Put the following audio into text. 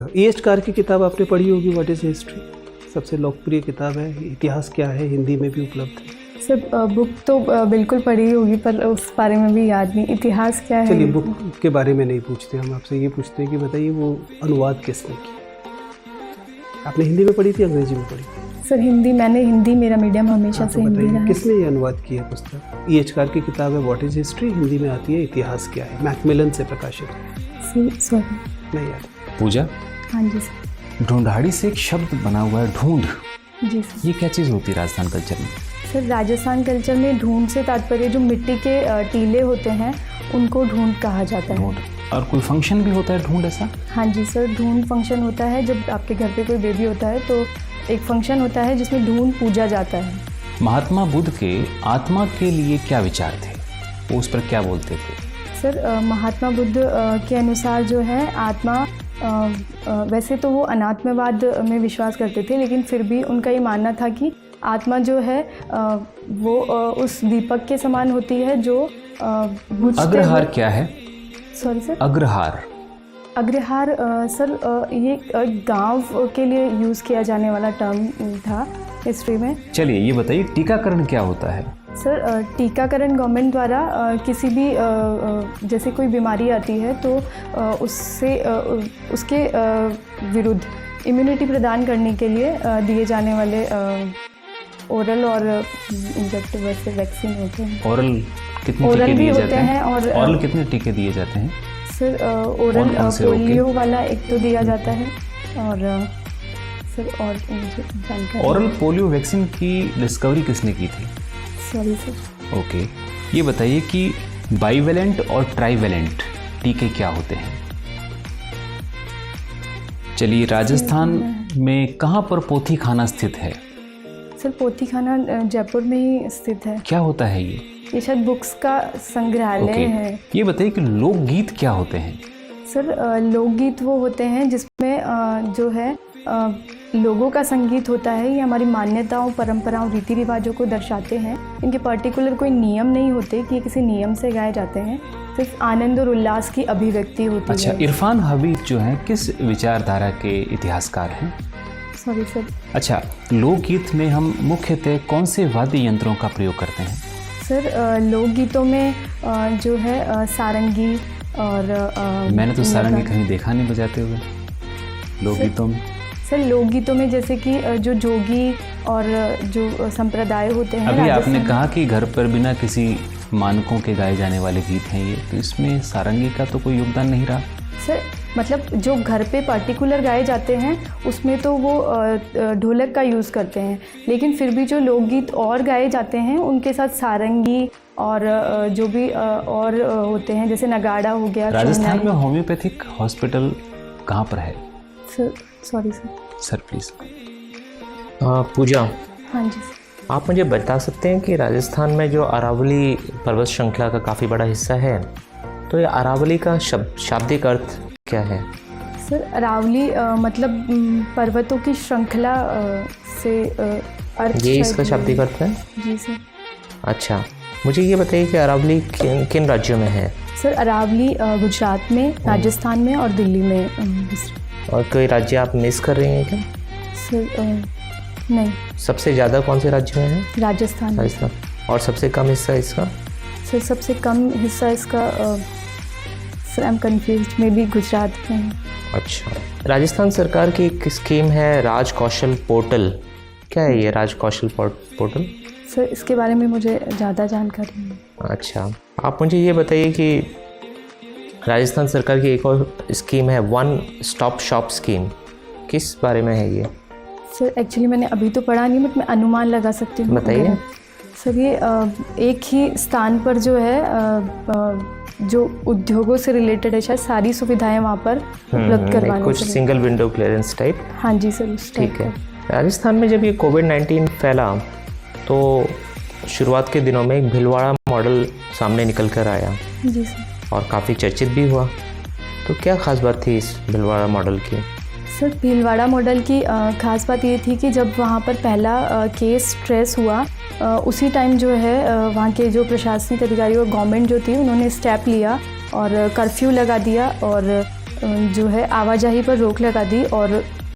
E.H. Car की किताब आपने पढ़ी होगी, व्हाट इज़ हिस्ट्री। सबसे लोकप्रिय किताब है। इतिहास क्या है हिंदी में भी उपलब्ध है। सर बुक तो बिल्कुल पढ़ी होगी पर उस बारे में भी याद नहीं। इतिहास क्या है? चलिए, बुक के बारे में नहीं पूछते, हम आपसे ये पूछते हैं कि बताइए वो अनुवाद किसने किया। आपने हिंदी में पढ़ी थी, अंग्रेजी में पढ़ी थी? सर हिंदी, मैंने हिंदी, मेरा मीडियम हमेशा से हिंदी रहा है। किसने ये अनुवाद किया है पुस्तक? E.H. कार की किताब है व्हाट इज़ हिस्ट्री, हिंदी में आती है इतिहास क्या है, मैकमिलन से प्रकाशित है। सॉरी नहीं याद। पूजा, हाँ जी सर। ढूंढाड़ी से एक शब्द बना हुआ है, ढूंढ। जी सर। ये क्या चीज़ होती है राजस्थान कल्चर में? सर राजस्थान कल्चर में ढूंढ से तात्पर्य जो मिट्टी के टीले होते हैं उनको ढूंढ कहा जाता है। ढूंढ। और कोई फंक्शन भी होता है ढूंढ ऐसा? हाँ जी सर, ढूंढ फंक्शन होता है। जब आपके घर पे कोई बेबी होता है तो एक फंक्शन होता है जिसमें ढूंढ पूजा जाता है। महात्मा बुद्ध के आत्मा के लिए क्या विचार थे, वो उस पर क्या बोलते थे? सर महात्मा बुद्ध के अनुसार जो है आत्मा, वैसे तो वो अनात्मवाद में विश्वास करते थे, लेकिन फिर भी उनका ये मानना था कि आत्मा जो है वो उस दीपक के समान होती है जो अग्रहार क्या है? Sorry sir. अग्रहार। अग्रहार सर ये गांव के लिए यूज़ किया जाने वाला टर्म था हिस्ट्री में। चलिए ये बताइए, टीकाकरण क्या होता है? सर टीकाकरण गवर्नमेंट द्वारा किसी भी जैसे कोई बीमारी आती है तो उससे उसके विरुद्ध इम्यूनिटी प्रदान करने के लिए दिए जाने वाले ओरल और इंजेक्टिव वैसे वैक्सीन होते हैं। ओरल कितने टीके दिए जाते हैं? और ओरल कितने टीके दिए जाते हैं? सर ओरल पोलियो वाला एक तो दिया जाता है और सर और मुझे जानकारी। ओरल पोलियो वैक्सीन की डिस्कवरी किसने की थी? Sorry sir. ओके, ये बताइए कि बाइवेलेंट और ट्राइवेलेंट टीके क्या होते हैं? चलिए, राजस्थान में कहाँ पर पोथी खाना स्थित है? सर पोथी खाना जयपुर में ही स्थित है। क्या होता है ये? शायद बुक्स का संग्रहालय है। ये बताइए कि लोकगीत क्या होते हैं? सर लोकगीत वो होते हैं जिसमें जो है लोगों का संगीत होता है। ये हमारी मान्यताओं, परंपराओं, रीति रिवाजों को दर्शाते हैं। इनके पर्टिकुलर कोई नियम नहीं होते कि किसी नियम से गाए जाते हैं, सिर्फ आनंद और उल्लास की अभिव्यक्ति होती है। अच्छा, इरफान हबीब जो हैं किस विचारधारा के इतिहासकार हैं? Sorry sir. अच्छा, लोकगीत में हम मुख्यतः कौन से वाद्य यंत्रों का प्रयोग करते हैं? सर लोकगीतों में जो है सारंगी और मैंने तो सारंगी कहीं देखा नहीं बजाते हुए लोकगीतों में। सर लोकगीतों में जैसे कि जो जोगी और जो संप्रदाय होते हैं। अभी आपने कहा कि घर पर बिना किसी मानकों के गाए जाने वाले गीत हैं ये, तो इसमें सारंगी का तो कोई योगदान नहीं रहा? सर मतलब जो घर पे पर्टिकुलर गाए जाते हैं उसमें तो वो ढोलक का यूज़ करते हैं, लेकिन फिर भी जो लोकगीत और गाए जाते हैं उनके साथ सारंगी और जो भी और होते हैं जैसे नगाड़ा हो गया। राजस्थान में होम्योपैथिक हॉस्पिटल कहाँ पर है? Sir sorry sir. Sir please. Pooja, हाँ जी सर। आप मुझे बता सकते हैं कि राजस्थान में जो अरावली पर्वत श्रृंखला का काफ़ी बड़ा हिस्सा है, तो ये अरावली का शाब्दिक अर्थ क्या है? सर अरावली मतलब पर्वतों की श्रृंखला से अर्थ। ये इसका शाब्दिक अर्थ है? जी सर। अच्छा, मुझे ये बताइए कि अरावली किन राज्यों में है? सर अरावली गुजरात में, राजस्थान में और दिल्ली में। और कोई राज्य आप मिस कर रही हैं क्या? सर नहीं। सबसे ज़्यादा कौन से राज्य में है? राजस्थान। राजस्थान। और सबसे कम हिस्सा इसका? सर सबसे कम हिस्सा इसका sir I am confused, may be Gujarat में है। अच्छा, राजस्थान सरकार की एक स्कीम है राज कौशल पोर्टल। क्या है ये राज कौशल पोर्टल? सर इसके बारे में मुझे ज़्यादा जानकारी नहीं। अच्छा, आप मुझे ये बताइए कि राजस्थान सरकार की एक और स्कीम है वन स्टॉप शॉप स्कीम, किस बारे में है ये? सर एक्चुअली मैंने अभी तो पढ़ा नहीं, बट मैं अनुमान लगा सकती हूँ। बताइए। सर ये एक ही स्थान पर जो है जो उद्योगों से रिलेटेड है, शायद सारी सुविधाएं वहाँ पर उपलब्ध करवाने कुछ सिंगल विंडो क्लियरेंस टाइप। हाँ जी सर, उस टाइप। ठीक है। राजस्थान में जब ये कोविड-19 फैला तो शुरुआत के दिनों में एक भीलवाड़ा मॉडल सामने निकल कर आया। जी सर। और काफ़ी चर्चित भी हुआ, तो क्या ख़ास बात थी इस भीलवाड़ा मॉडल की? सर भीलवाड़ा मॉडल की ख़ास बात ये थी कि जब वहाँ पर पहला केस ट्रेस हुआ उसी टाइम जो है वहाँ के जो प्रशासनिक अधिकारी और गवर्नमेंट जो थी उन्होंने स्टेप लिया और कर्फ्यू लगा दिया और जो है आवाजाही पर रोक लगा दी और